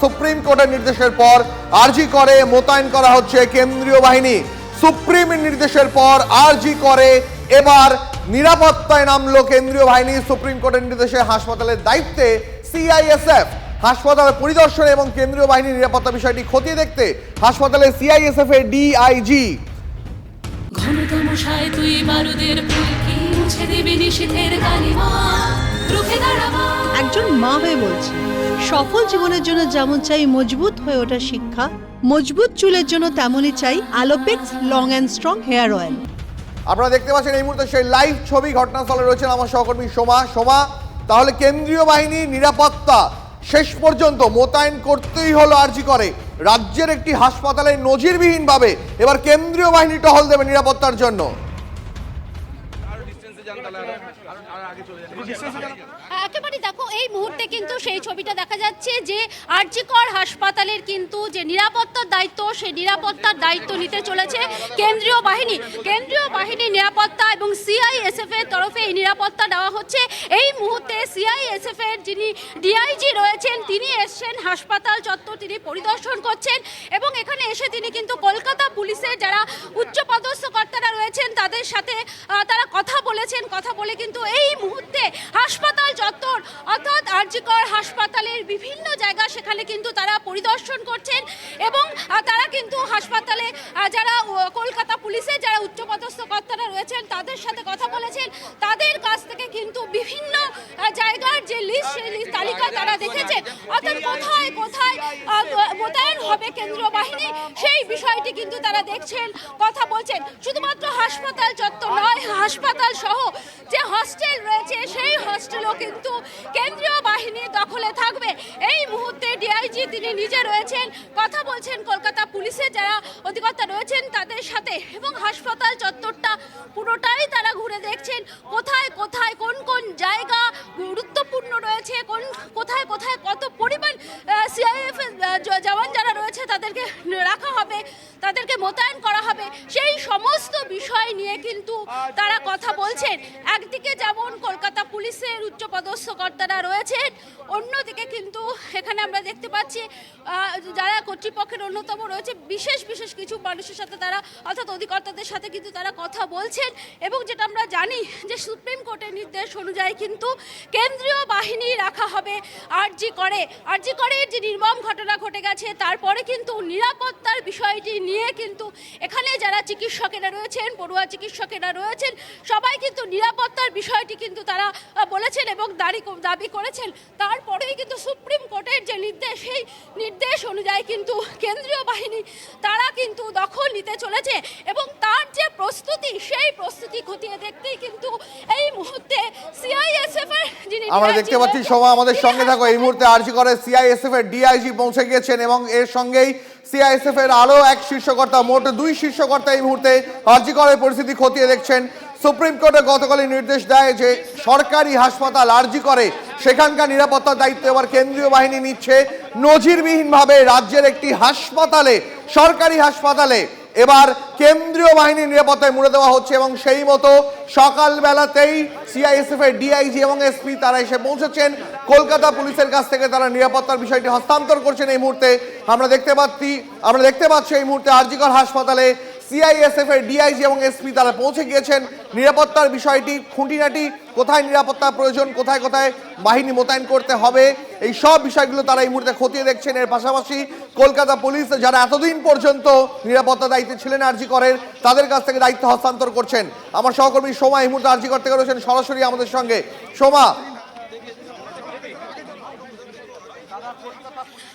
Supreme কোর্টের নির্দেশের পর আরজি করে মোতায়েন করা হচ্ছে কেন্দ্রীয় বাহিনী। সুপ্রিম নির্দেশের পর আরজি করে এবার নিরাপত্তায় নামলো কেন্দ্রীয় বাহিনী। সুপ্রিম কোর্টের নির্দেশে হাসপাতালের দায়িত্বে সিআইএসএফ। হাসপাতাল পরিদর্শন এবং কেন্দ্রীয় বাহিনীর নিরাপত্তা বিষয়টি খতিয়ে দেখতে হাসপাতালে সিআইএসএফ এর ডিআইজি। ঘনতমশায় তুই বারুদের ফুলকি মুছে দেবে নিষেধের কালিমা, রুখে দাঁড়াবা। একজন মা হয়ে বলছি, সফল জীবনের জন্য যেমন চাই মজবুত হয়ে ওঠা শিক্ষা, মজবুত চুলের জন্য তেমনই চাই Alopex long and strong hair oil. আপনারা দেখতে পাচ্ছেন এই মুহূর্তে সেই লাইভ ছবি ঘটনাস্থলে রয়েছেন আমার সহকর্মী সোমা। তাহলে কেন্দ্রীয় বাহিনী নিরাপত্তা শেষ পর্যন্ত মোতায়েন করতেই হলো আরজি করে। রাজ্যের একটি হাসপাতালে নজিরবিহীনভাবে এবার কেন্দ্রীয় বাহিনী টহল দেবে নিরাপত্তার জন্য। একেবারে দেখো এই মুহূর্তে কিন্তু সেই ছবিটা দেখা যাচ্ছে যে আরজি কর হাসপাতালের কিন্তু যে নিরাপত্তার দায়িত্ব, সেই নিরাপত্তার দায়িত্ব নিতে চলেছে কেন্দ্রীয় বাহিনী নিরাপত্তা এবং সিআইএসএফ এর তরফে এই নিরাপত্তা দেওয়া হচ্ছে। এই মুহূর্তে সিআইএসএফ এর যিনি ডিআইজি রয়েছেন তিনি এসছেন হাসপাতাল চত্বর, তিনি পরিদর্শন করছেন এবং এখানে এসে তিনি কিন্তু কলকাতা পুলিশের যারা উচ্চপদস্থ কর্তারা রয়েছেন তাদের সাথে তারা কথা বলে কিন্তু এই মুহূর্তে হাসপাতাল চত্বর অর্থাৎ আরজি কর হাসপাতালের বিভিন্ন জায়গা সেখানে কিন্তু তারা পরিদর্শন করছেন এবং তারা কিন্তু হাসপাতালে যারা কলকাতা পুলিশের যারা উচ্চপদস্থ কর্তারা রয়েছেন তাদের সাথে কথা বলেছেন। তাদের কাছ থেকে কিন্তু বিভিন্ন জায়গার যে লিস্ট, সেই লিস্ট তালিকা তারা দেখেছেন, অর্থাৎ কোথায় কোথায় মোতায়েন হবে কেন্দ্রীয় বাহিনী সেই বিষয়টি কিন্তু তারা দেখছেন, কথা বলছেন। শুধুমাত্র হাসপাতাল চত্বর নয়, হাসপাতাল সহ যে হস্টেল রয়েছে সেই হস্টেলও কিন্তু কেন্দ্রীয় বাহিনীর দখলে থাকবে। এই মুহূর্তে ডিআইজি তিনি নিজে রয়েছেন, কথা বলছেন কলকাতা পুলিশের যারা অধিকর্তা রয়েছেন তাদের সাথে এবং হাসপাতাল চত্বরটা পুরোটাই তারা ঘুরে দেখছেন কোথায় কোথায় কোন কোন জায়গা গুরুত্বপূর্ণ রয়েছে, কোথায় কোথায় কত পরিমাণ সিআইএফ জওয়ান যারা রয়েছে তাদেরকে রাখা হবে, তাদেরকে মোতায়েন করা হবে, সেই সমস্ত বিষয় নিয়ে কিন্তু তারা কথা বলছেন। একদিকে যেমন কলকাতা পুলিশের উচ্চপদস্থ কর্তারা রয়েছেন, অন্যদিকে কিন্তু এখানে আমরা দেখতে পাচ্ছি যারা কর্তৃপক্ষের অন্যতম রয়েছে বিশেষ কিছু মানুষের সাথে তারা অর্থাৎ অধিকর্তাদের সাথে কিন্তু তারা কথা বলছেন এবং যেটা আমরা জানি যে সুপ্রিম কোর্টের নির্দেশ অনুযায়ী কিন্তু কেন্দ্রীয় বাহিনী রাখা হবে আরজি করে যে নির্মম ঘটনা ঘটে গেছে তারপরে কিন্তু নিরাপত্তার বিষয়টি নিয়ে কিন্তু এখানে যারা চিকিৎসকেরা রয়েছেন, পড়ুয়া চিকিৎসকেরা রয়েছেন, সবাই কিন্তু নিরাপত্তার বিষয়টি কিন্তু তারা বলেছেন এবং দাবি করেছেন। তারপরেই কিন্তু সুপ্রিম কোর্টের যে নির্দেশ, সেই নির্দেশ অনুযায়ী কিন্তু কেন্দ্রীয় বাহিনী তারা কিন্তু দখল নিতে চলেছে এবং তার যে প্রস্তুতি, সেই প্রস্তুতি খতিয়ে দেখতেই কিন্তু এই মুহূর্তে সিআইএসএফ এর যিনি আমরা দেখতে পাচ্ছি সোমা, আমাদের সঙ্গে থাকো। এই মুহূর্তে আরজি করে সিআইএসএফ এর ডিআইজি পৌঁছে গিয়েছেন এবং এর সঙ্গেই সিআইএসএফ এর আরো এক শীর্ষকর্তা, মোট 2 শীর্ষকর্তা এই মুহূর্তে আরজি করের পরিস্থিতি খতিয়ে দেখছেন। সুপ্রিম কোর্টে গতকালই নির্দেশ দেয় যে সরকারি হাসপাতাল আরজি করে সেখানকার নিরাপত্তার দায়িত্ব এবার কেন্দ্রীয় বাহিনী নিচ্ছে। নজিরবিহীনভাবে রাজ্যের একটি হাসপাতালে, সরকারি হাসপাতালে এবার কেন্দ্রীয় বাহিনীর নিরাপত্তায় মুড়ে দেওয়া হচ্ছে এবং সেই মতো সকালবেলাতেই সিআইএসএফ এর ডিআইজি এবং এসপি তারা এসে পৌঁছেছেন। কলকাতা পুলিশের কাছ থেকে তারা নিরাপত্তার বিষয়টি হস্তান্তর করছেন। এই মুহূর্তে আমরা দেখতে পাচ্ছি এই মুহূর্তে আরজি কর হাসপাতালে সিআইএসএফ এর ডিআইজি এবং এসপি তারা পৌঁছে গিয়েছেন। নিরাপত্তার বিষয়টি খুঁটিনাটি, কোথায় নিরাপত্তা প্রয়োজন, কোথায় কোথায় বাহিনী মোতায়েন করতে হবে, এই সব বিষয়গুলো তারা এই মুহূর্তে খতিয়ে দেখছেন। এর পাশাপাশি কলকাতা পুলিশ যারা এতদিন পর্যন্ত নিরাপত্তা দায়িত্বে ছিলেন আরজি করের, তাদের কাছ থেকে দায়িত্ব হস্তান্তর করছেন। আমার সহকর্মী সোমা এই মুহূর্তে আরজি কর থেকে রয়েছেন সরাসরি আমাদের সঙ্গে। সোমা,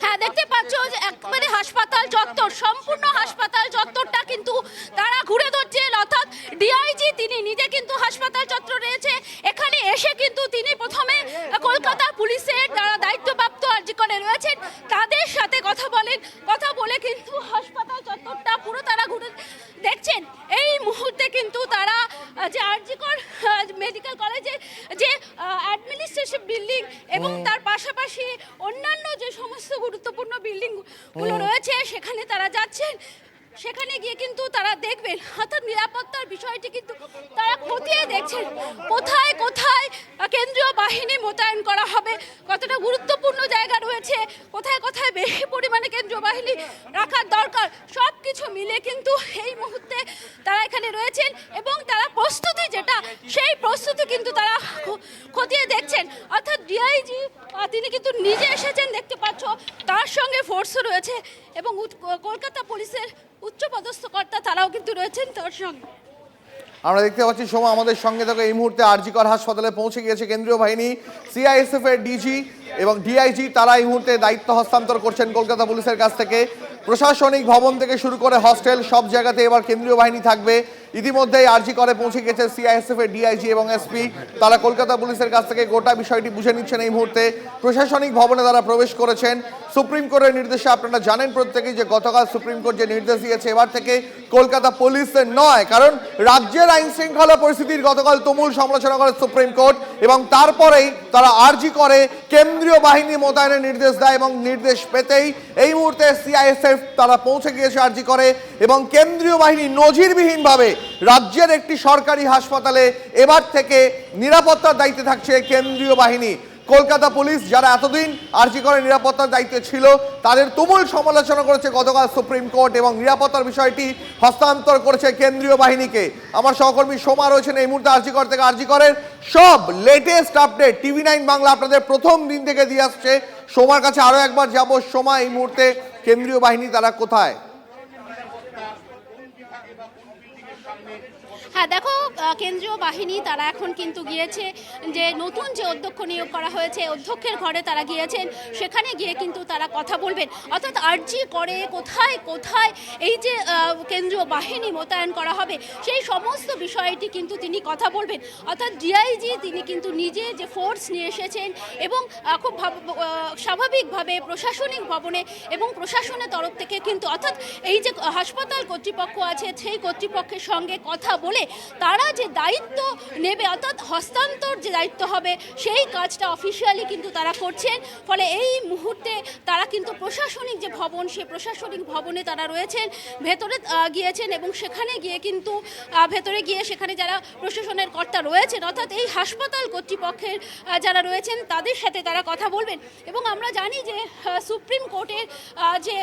হ্যাঁ দেখতে পাচ্ছ যে একবারে হাসপাতাল চত্বর, সম্পূর্ণ হাসপাতাল চত্বরটা কিন্তু তারা ঘুরে ধরছেন, অর্থাৎ ডিআইজি তিনি নিজে কিন্তু হাসপাতাল চত্বর রয়েছে। এখানে এসে কিন্তু তিনি প্রথমে কলকাতা পুলিশের যারা দায়িত্বপ্রাপ্ত আরজি করে রয়েছেন তাদের সাথে কথা বলে কিন্তু হাসপাতাল চত্বরটা পুরো তারা ঘুরে দেখছেন। এই মুহূর্তে কিন্তু তারা যে আরজি কর মেডিকেল কলেজের যে অ্যাডমিনিস্ট্রেটিভ বিল্ডিং এবং তার পাশাপাশি অন্যান্য যে সমস্ত গুরুত্বপূর্ণ বিল্ডিংগুলো রয়েছে সেখানে তারা যাচ্ছেন। সেখানে গিয়ে কিন্তু তারা দেখবেন, অর্থাৎ নিরাপত্তার বিষয়টি কিন্তু তারা খতিয়ে দেখছেন কোথায় কোথায় কেন্দ্রীয় বাহিনী মোতায়েন করা হবে, কতটা গুরুত্বপূর্ণ জায়গা রয়েছে, কোথায় কোথায় বেশি পরিমাণে কেন্দ্রীয় বাহিনী রাখার দরকার, সব কিছু মিলে কিন্তু এই মুহূর্তে তারা এখানে রয়েছেন এবং তারা প্রস্তুতি যেটা সেই প্রস্তুতি কিন্তু তারা খতিয়ে দেখছেন। অর্থাৎ ডিআইজি তিনি কিন্তু নিজে এসেছেন, দেখতে পাচ্ছ, তার সঙ্গে ফোর্সও রয়েছে এবং কলকাতা পুলিশের উচ্চপদস্থ কর্তা তারাও কিন্তু রয়েছেন তার সঙ্গে। আমরা দেখতে পাচ্ছি সোমা, আমাদের সঙ্গে থাকা এই মুহূর্তে আরজিকর হাসপাতালে পৌঁছে গিয়েছে কেন্দ্রীয় বাহিনী, সিআইএসএফ এর ডিজি এবং ডিআইজি। তারা এই মুহূর্তে দায়িত্ব হস্তান্তর করছেন কলকাতা পুলিশের কাছ থেকে। প্রশাসনিক ভবন থেকে শুরু করে হস্টেল সব জায়গাতে এবার কেন্দ্রীয় বাহিনী থাকবে। ইতিমধ্যেই আরজিকরে পৌঁছে গেছে সিআইএসএফ এর ডিআইজি এবং এসপি। তারা কলকাতা পুলিশের কাছ থেকে গোটা বিষয়টি বুঝে নিচ্ছেন। এই মুহূর্তে প্রশাসনিক ভবনে তারা প্রবেশ করেছেন সুপ্রিম কোর্টের নির্দেশে। আপনারা জানেন প্রত্যেকেই যে গতকাল সুপ্রিম কোর্ট যে নির্দেশ দিয়েছে, এবার থেকে কলকাতা পুলিশ নয়, কারণ রাজ্যের আইন শৃঙ্খলা পরিস্থিতির গতকাল তুমুল সমালোচনা করে সুপ্রিম কোর্ট এবং তারপরেই তারা আরজিকরে কেন্দ্রীয় বাহিনী মোতায়েনের নির্দেশ দেয় এবং নির্দেশ পেতেই এই মুহূর্তে সিআইএসএফ তারা পৌঁছে গিয়েছে আরজিকরে এবং কেন্দ্রীয় বাহিনী নজিরবিহীনভাবে রাজ্যের একটি সরকারি হাসপাতালে এবার থেকে নিরাপত্তার দায়িত্বে থাকছে কেন্দ্রীয় বাহিনী। কলকাতা পুলিশ যারা এতদিন আরজিকরের নিরাপত্তার দায়িত্বে ছিল তাদের তুমুল সমালোচনা করেছে গতকাল সুপ্রিম কোর্ট এবং নিরাপত্তার বিষয়টি হস্তান্তর করেছে কেন্দ্রীয় বাহিনীকে। আমার সহকর্মী সোমা রয়েছেন এই মুহূর্তে আরজিকর থেকে। আরজিকরের সব লেটেস্ট আপডেট TV9 বাংলা আপনাদের প্রথম দিন থেকে দিয়ে আসছে। সোমার কাছে আরো একবার যাব। সোমা, এই মুহূর্তে কেন্দ্রীয় বাহিনী তারা কোথায়? হ্যাঁ দেখো, কেন্দ্রীয় বাহিনী তারা এখন কিন্তু গিয়েছে যে নতুন যে অধ্যক্ষ নিয়োগ করা হয়েছে, অধ্যক্ষের ঘরে তারা গিয়েছেন, সেখানে গিয়ে কিন্তু তারা কথা বলবেন। অর্থাৎ আরজি করে কোথায় কোথায় এই যে কেন্দ্রীয় বাহিনী মোতায়েন করা হবে সেই সমস্ত বিষয়টি কিন্তু তিনি কথা বলবেন। অর্থাৎ ডিআইজি তিনি কিন্তু নিজে যে ফোর্স নিয়ে এসেছেন এবং খুব স্বাভাবিকভাবে প্রশাসনিক ভবনে এবং প্রশাসনের তরফ থেকে কিন্তু অর্থাৎ এই যে হাসপাতাল কর্তৃপক্ষ আছে সেই কর্তৃপক্ষের সঙ্গে কথা বলে তারা যে দায়িত্ব নেবে, অর্থাৎ হস্তান্তর যে দায়িত্ব হবে সেই কাজটা অফিসিয়ালি কিন্তু তারা করছেন। ফলে এই মুহূর্তে তারা কিন্তু প্রশাসনিক যে ভবন সেই প্রশাসনিক ভবনে তারা রয়েছেন, ভেতরে গিয়েছেন এবং সেখানে গিয়ে কিন্তু ভেতরে গিয়ে সেখানে যারা প্রশাসনের কর্তা রয়েছেন অর্থাৎ এই হাসপাতাল কর্তৃপক্ষের যারা রয়েছেন তাদের সাথে তারা কথা বলবেন। এবং আমরা জানি যে সুপ্রিম কোর্টের যে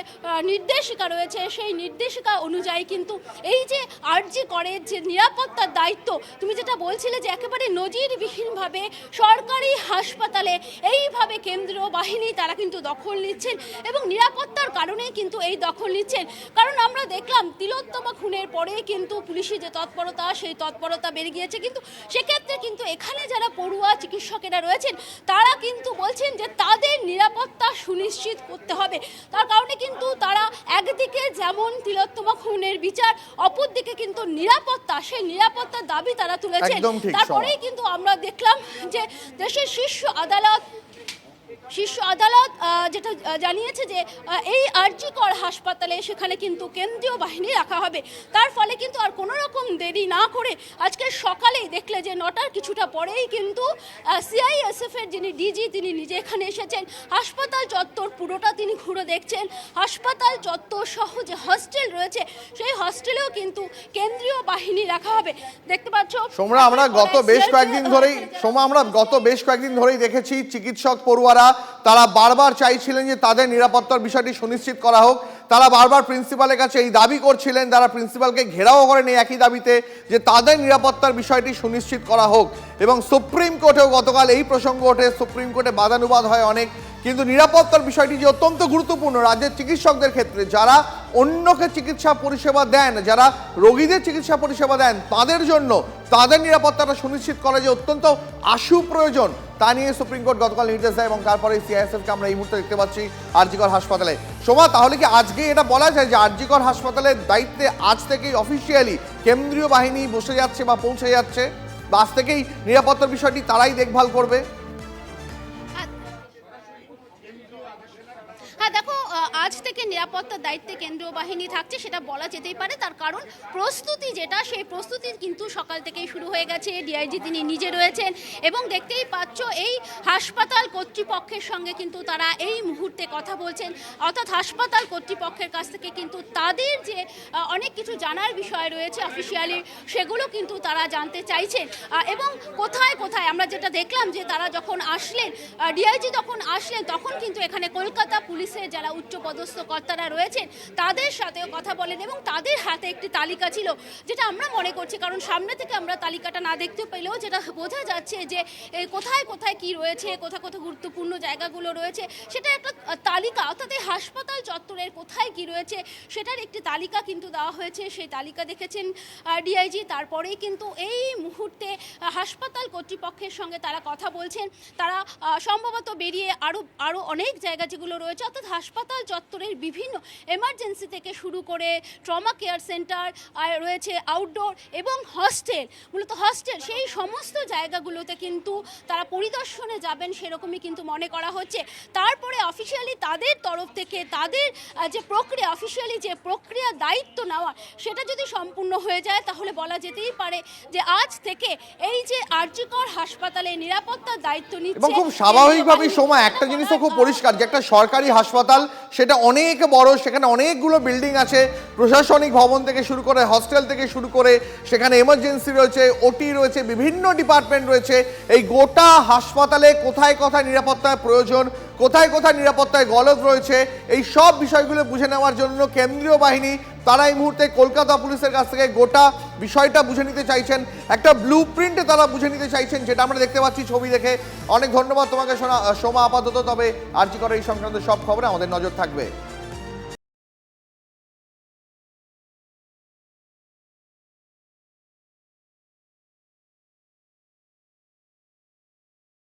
নির্দেশিকা রয়েছে সেই নির্দেশিকা অনুযায়ী কিন্তু এই যে আরজি করে যে নিরাপত্তার দায়িত্ব, তুমি যেটা বলছিলে যে একেবারে নজিরবিহীনভাবে সরকারি হাসপাতালে এইভাবে কেন্দ্রীয় বাহিনী তারা কিন্তু দখল নিচ্ছেন এবং নিরাপত্তার কারণেই কিন্তু এই দখল নিচ্ছেন। কারণ আমরা দেখলাম তিলোত্তমা খুনের পরে কিন্তু পুলিশি যে তৎপরতা সেই তৎপরতা বেড়ে গিয়েছে, কিন্তু সেক্ষেত্রে কিন্তু এখানে যারা পড়ুয়া চিকিৎসকেরা রয়েছেন তারা কিন্তু বলছেন যে তাদের নিরাপত্তা সুনিশ্চিত করতে হবে। তার কারণে কিন্তু তারা একদিকে যেমন তিলোত্তমা খুনের বিচার, অপরদিকে কিন্তু নিরাপত্তা, সেই নিরাপত্তার দাবি তারা তুলেছেন। তারপরেই কিন্তু আমরা দেখলাম যে দেশের শীর্ষ আদালত যেটা জানিয়েছে যে এই আরজিকর হাসপাতালে সেখানে কিন্তু কেন্দ্রীয় বাহিনী রাখা হবে। তার ফলে কিন্তু আর কোনো রকম দেরি না করে আজকে সকালেই দেখলে যে 9টার কিছুটা পরেই কিন্তু সিআইএসএফ এর যিনি ডিজি তিনি নিজে এখানে এসেছেন। হাসপাতাল চত্বর পুরোটা তিনি ঘুরে দেখছেন। হাসপাতাল চত্বর সহ যে হস্টেল রয়েছে সেই হস্টেলেও কিন্তু কেন্দ্রীয় বাহিনী রাখা হবে। দেখতে পাচ্ছ সোমরা, আমরা গত বেশ কয়েকদিন ধরেই দেখেছি চিকিৎসক পড়ুয়ারা তারা বারবার চাইছিলেন যে তাদের নিরাপত্তার বিষয়টি সুনিশ্চিত করা হোক। তারা বারবার প্রিন্সিপালের কাছে এই দাবি করছিলেন, তারা প্রিন্সিপালকে ঘেরাও করেন এই একই দাবিতে যে তাদের নিরাপত্তার বিষয়টি সুনিশ্চিত করা হোক। এবং সুপ্রিম কোর্টেও গতকাল এই প্রসঙ্গ ওঠে, সুপ্রিম কোর্টে বাদানুবাদ হয় অনেক, কিন্তু নিরাপত্তার বিষয়টি যে অত্যন্ত গুরুত্বপূর্ণ রাজ্যের চিকিৎসকদের ক্ষেত্রে, যারা অন্যকে চিকিৎসা পরিষেবা দেন, যারা রোগীদের চিকিৎসা পরিষেবা দেন, তাদের জন্য তাদের নিরাপত্তাটা সুনিশ্চিত করা যে অত্যন্ত আশু প্রয়োজন, তা নিয়ে সুপ্রিম কোর্ট গতকাল নির্দেশ দেয় এবং তারপরে সিআইএসএফকে আমরা এই মুহূর্তে দেখতে পাচ্ছি আরজিকর হাসপাতালে। সোমা, তাহলে কি আজকে এটা বলা যায় যে আরজিকর হাসপাতালের দায়িত্বে আজ থেকেই অফিসিয়ালি কেন্দ্রীয় বাহিনী বসে যাচ্ছে বা পৌঁছে যাচ্ছে, বা আজ থেকেই নিরাপত্তার বিষয়টি তারাই দেখভাল করবে? হ্যাঁ দেখো, আজ থেকে নিরাপত্তার দায়িত্বে কেন্দ্রীয় বাহিনী থাকছে সেটা বলা যেতেই পারে। তার কারণ প্রস্তুতি যেটা, সেই প্রস্তুতি কিন্তু সকাল থেকেই শুরু হয়ে গেছে। ডিআইজি তিনি নিজে রয়েছেন এবং দেখতেই পাচ্ছ এই হাসপাতাল কর্তৃপক্ষের সঙ্গে কিন্তু তারা এই মুহূর্তে কথা বলছেন, অর্থাৎ হাসপাতাল কর্তৃপক্ষের কাছ থেকে কিন্তু তাদের যে অনেক কিছু জানার বিষয় রয়েছে অফিসিয়ালি, সেগুলো কিন্তু তারা জানতে চাইছেন। এবং কোথায় কোথায় আমরা যেটা দেখলাম যে তারা যখন আসলেন, ডিআইজি যখন আসলেন, তখন কিন্তু এখানে কলকাতা পুলিশের যারা উচ্চপদস্থ কর্তারা রয়েছেন তাদের সাথেও কথা বলেন এবং তাদের হাতে একটি তালিকা ছিল, যেটা আমরা মনে করছি, কারণ সামনে থেকে আমরা তালিকাটা না দেখতে পেলেও যেটা বোঝা যাচ্ছে যে কোথায় কোথায় কি রয়েছে, কোথায় কোথায় গুরুত্বপূর্ণ জায়গাগুলো রয়েছে, সেটা একটা তালিকা, অর্থাৎ এই হাসপাতাল চত্বরের কোথায় কি রয়েছে সেটার একটি তালিকা কিন্তু দেওয়া হয়েছে। সেই তালিকা দেখেছেন ডিআইজি। তারপরেই কিন্তু এই মুহূর্তে হাসপাতাল কর্তৃপক্ষের সঙ্গে তারা কথা বলছেন। তারা সম্ভবত বেরিয়ে আরও অনেক জায়গা যেগুলো রয়েছে, অর্থাৎ হাসপাতাল চত্বরের বিভিন্ন এমার্জেন্সি থেকে শুরু করে ট্রমা কেয়ার সেন্টার রয়েছে, আউটডোর এবং হস্টেল, মূলত হস্টেল, সেই সমস্ত জায়গাগুলোতে কিন্তু তারা পরিদর্শনে যাবেন সেরকমই কিন্তু মনে করা হচ্ছে। তারপরে অফিসিয়ালি তাদের তরফ থেকে তাদের যে প্রক্রিয়া, অফিসিয়ালি যে প্রক্রিয়া দায়িত্ব নেওয়া, সেটা যদি সম্পূর্ণ হয়ে যায় তাহলে বলা যেতেই পারে যে আজ থেকে এই যে আরজিকর হাসপাতালে নিরাপত্তার দায়িত্ব নিচ্ছে। এবং খুব স্বাভাবিকভাবেই সময় একটা জিনিস তো খুব পরিষ্কার যে একটা সরকারি হাসপাতাল, সেটা অনেক বড়, সেখানে অনেকগুলো বিল্ডিং আছে, প্রশাসনিক ভবন থেকে শুরু করে হস্টেল থেকে শুরু করে সেখানে এমার্জেন্সি রয়েছে, ওটি রয়েছে, বিভিন্ন ডিপার্টমেন্ট রয়েছে। এই গোটা হাসপাতালে কোথায় কোথায় নিরাপত্তার প্রয়োজন, কোথায় কোথায় নিরাপত্তায় গলদ রয়েছে, এই সব বিষয়গুলো বুঝে নেওয়ার জন্য কেন্দ্রীয় বাহিনী তারা এই মুহূর্তে কলকাতা পুলিশের কাছ থেকে গোটা বিষয়টা বুঝে নিতে চাইছেন, একটা ব্লু প্রিন্টে তারা বুঝে নিতে চাইছেন, যেটা আমরা দেখতে পাচ্ছি ছবি দেখে। অনেক ধন্যবাদ তোমাকে সোমা আপাতত। তবে আরজি করে এই সংক্রান্ত সব খবরে আমাদের নজর থাকবে।